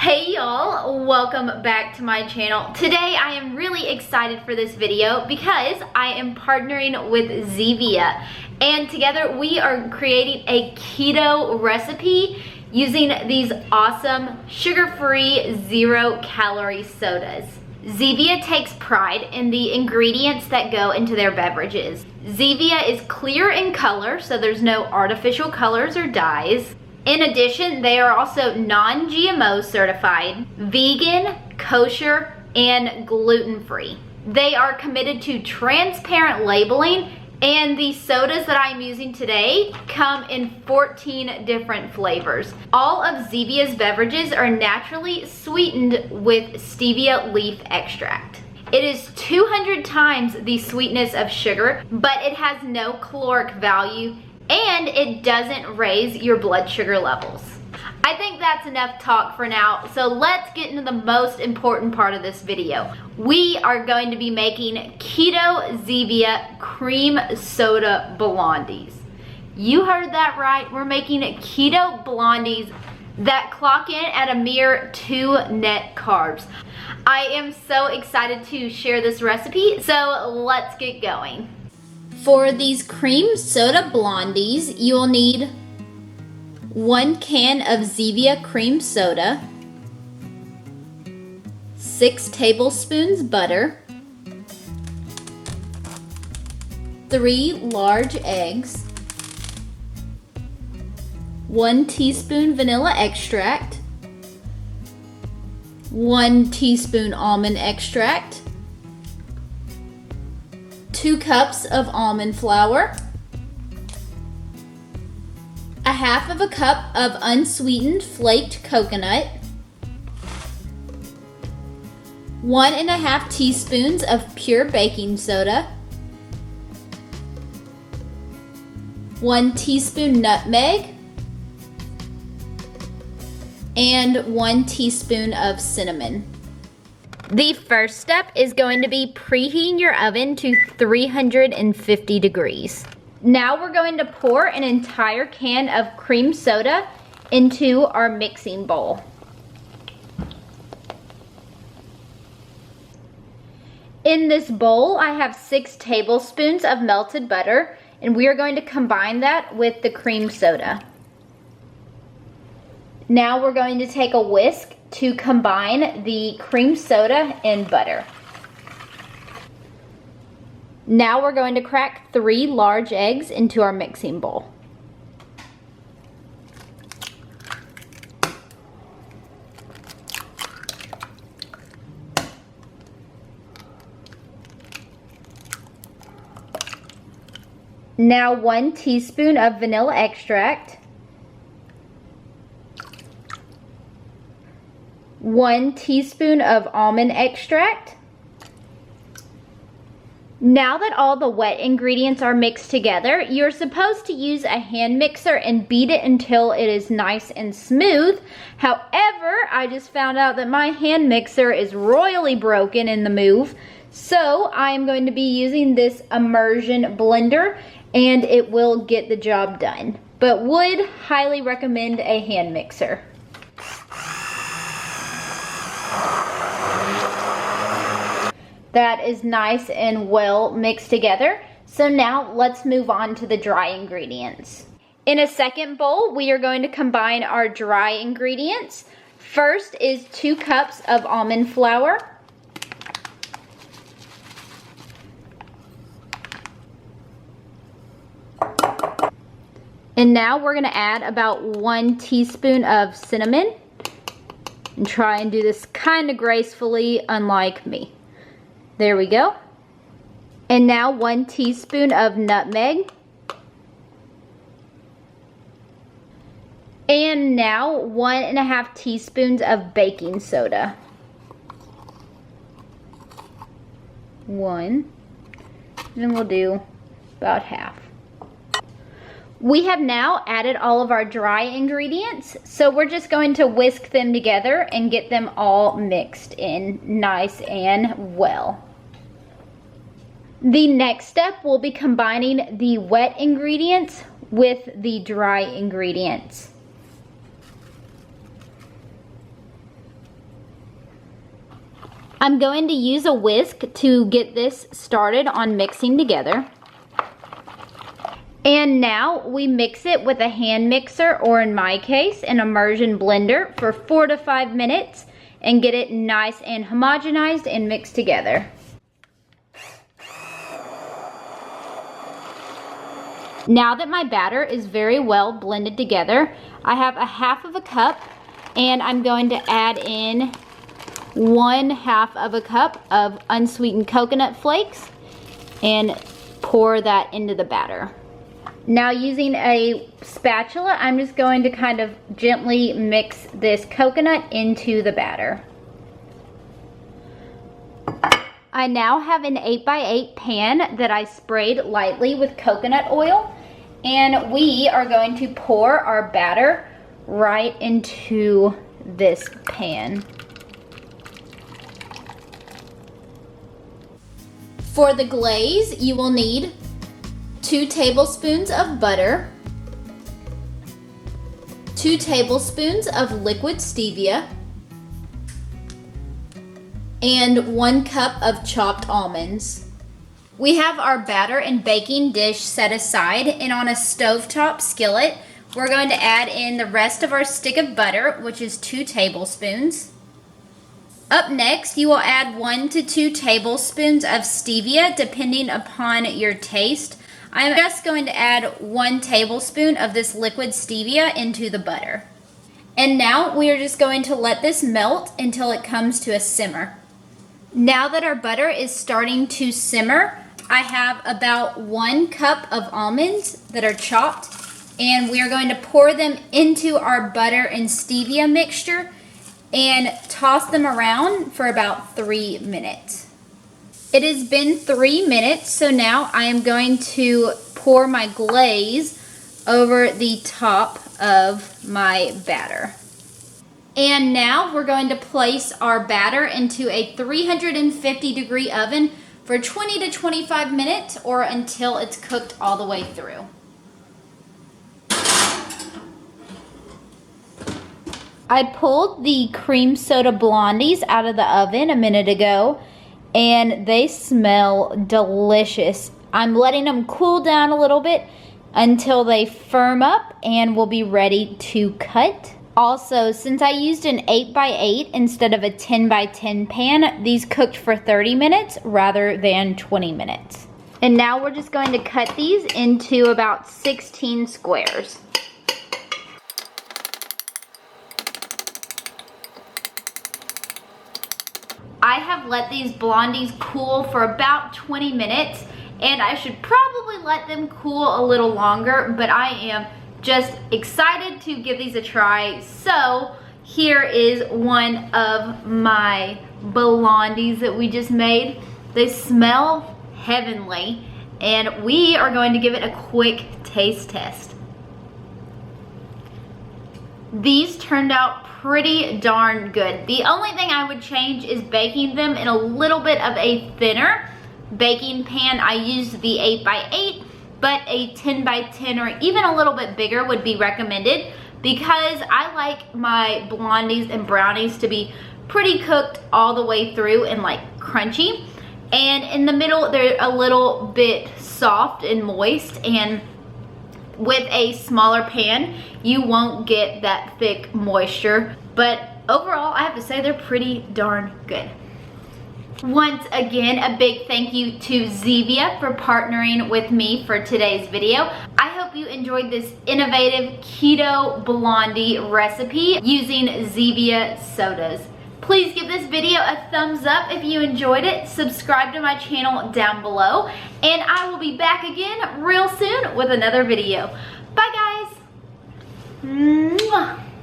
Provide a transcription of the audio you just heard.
Hey y'all, welcome back to my channel. Today I am really excited for this video because I am partnering with Zevia, and together we are creating a keto recipe using these awesome sugar-free 0-calorie sodas. Zevia takes pride in the ingredients that go into their beverages. Zevia is clear in color, so there's no artificial colors or dyes. In addition, they are also non-GMO certified, vegan, kosher, and gluten-free. They are committed to transparent labeling, and the sodas that I'm using today come in 14 different flavors. All of Zevia's beverages are naturally sweetened with stevia leaf extract. It is 200 times the sweetness of sugar, but it has no caloric value, and it doesn't raise your blood sugar levels. I think that's enough talk for now, so let's get into the most important part of this video. We are going to be making Keto Zevia Cream Soda Blondies. You heard that right, we're making Keto Blondies that clock in at a mere 2 net carbs. I am so excited to share this recipe, so let's get going. For these cream soda blondies, you will need 1 can of Zevia cream soda, 6 tablespoons butter, 3 large eggs, 1 teaspoon vanilla extract, 1 teaspoon almond extract, 2 cups of almond flour, 1/2 cup of unsweetened flaked coconut, 1½ teaspoons of pure baking soda, 1 teaspoon nutmeg, and 1 teaspoon of cinnamon. The first step is going to be preheating your oven to 350 degrees. Now we're going to pour an entire can of cream soda into our mixing bowl. In this bowl, I have 6 tablespoons of melted butter, and we are going to combine that with the cream soda. Now we're going to take a whisk to combine the cream soda and butter. Now we're going to crack 3 large eggs into our mixing bowl. Now 1 teaspoon of vanilla extract, 1 teaspoon of almond extract. Now that all the wet ingredients are mixed together, you're supposed to use a hand mixer and beat it until it is nice and smooth. However, I just found out that my hand mixer is royally broken in the move, so I'm going to be using this immersion blender, and it will get the job done. But would highly recommend a hand mixer. That is nice and well mixed together. So now let's move on to the dry ingredients. In a second bowl, we are going to combine our dry ingredients. First is 2 cups of almond flour, and now we're going to add about 1 teaspoon of cinnamon, and try and do this kind of gracefully, unlike me. There we go. And now 1 teaspoon of nutmeg. And now 1½ teaspoons of baking soda. 1. And we'll do about half. We have now added all of our dry ingredients, so we're just going to whisk them together and get them all mixed in nice and well. The next step will be combining the wet ingredients with the dry ingredients. I'm going to use a whisk to get this started on mixing together. And now we mix it with a hand mixer, or in my case, an immersion blender, for 4 to 5 minutes and get it nice and homogenized and mixed together. Now that my batter is very well blended together, I have a half of a cup, and I'm going to add in 1/2 of a cup of unsweetened coconut flakes and pour that into the batter. Now, using a spatula, I'm just going to kind of gently mix this coconut into the batter. I now have an 8x8 pan that I sprayed lightly with coconut oil, and we are going to pour our batter right into this pan. For the glaze, you will need 2 tablespoons of butter, 2 tablespoons of liquid stevia, and 1 cup of chopped almonds. We have our batter and baking dish set aside, and on a stovetop skillet, we're going to add in the rest of our stick of butter, which is 2 tablespoons. Up next, you will add 1 to 2 tablespoons of stevia, depending upon your taste. I'm just going to add 1 tablespoon of this liquid stevia into the butter. And now we are just going to let this melt until it comes to a simmer. Now that our butter is starting to simmer, I have about 1 cup of almonds that are chopped, and we are going to pour them into our butter and stevia mixture and toss them around for about 3 minutes. It has been 3 minutes, so now I am going to pour my glaze over the top of my batter. And now we're going to place our batter into a 350-degree oven for 20 to 25 minutes, or until it's cooked all the way through. I pulled the cream soda Blondies out of the oven a minute ago, and they smell delicious. I'm letting them cool down a little bit until they firm up and will be ready to cut. Also, since I used an 8x8 instead of a 10x10 pan, these cooked for 30 minutes rather than 20 minutes. And now we're just going to cut these into about 16 squares. I have let these Blondies cool for about 20 minutes, and I should probably let them cool a little longer, but I am just excited to give these a try. So here is one of my Blondies that we just made. They smell heavenly, and we are going to give it a quick taste test. These turned out pretty darn good. The only thing I would change is baking them in a little bit of a thinner baking pan. I used the 8x8, but a 10x10 or even a little bit bigger would be recommended, because I like my Blondies and brownies to be pretty cooked all the way through and like crunchy. And in the middle, they're a little bit soft and moist, and with a smaller pan, you won't get that thick moisture. But overall, I have to say they're pretty darn good. Once again, a big thank you to Zevia for partnering with me for today's video. I hope you enjoyed this innovative keto blondie recipe using Zevia sodas. Please give this video a thumbs up if you enjoyed it. Subscribe to my channel down below, and I will be back again real soon with another video. Bye guys. Mwah.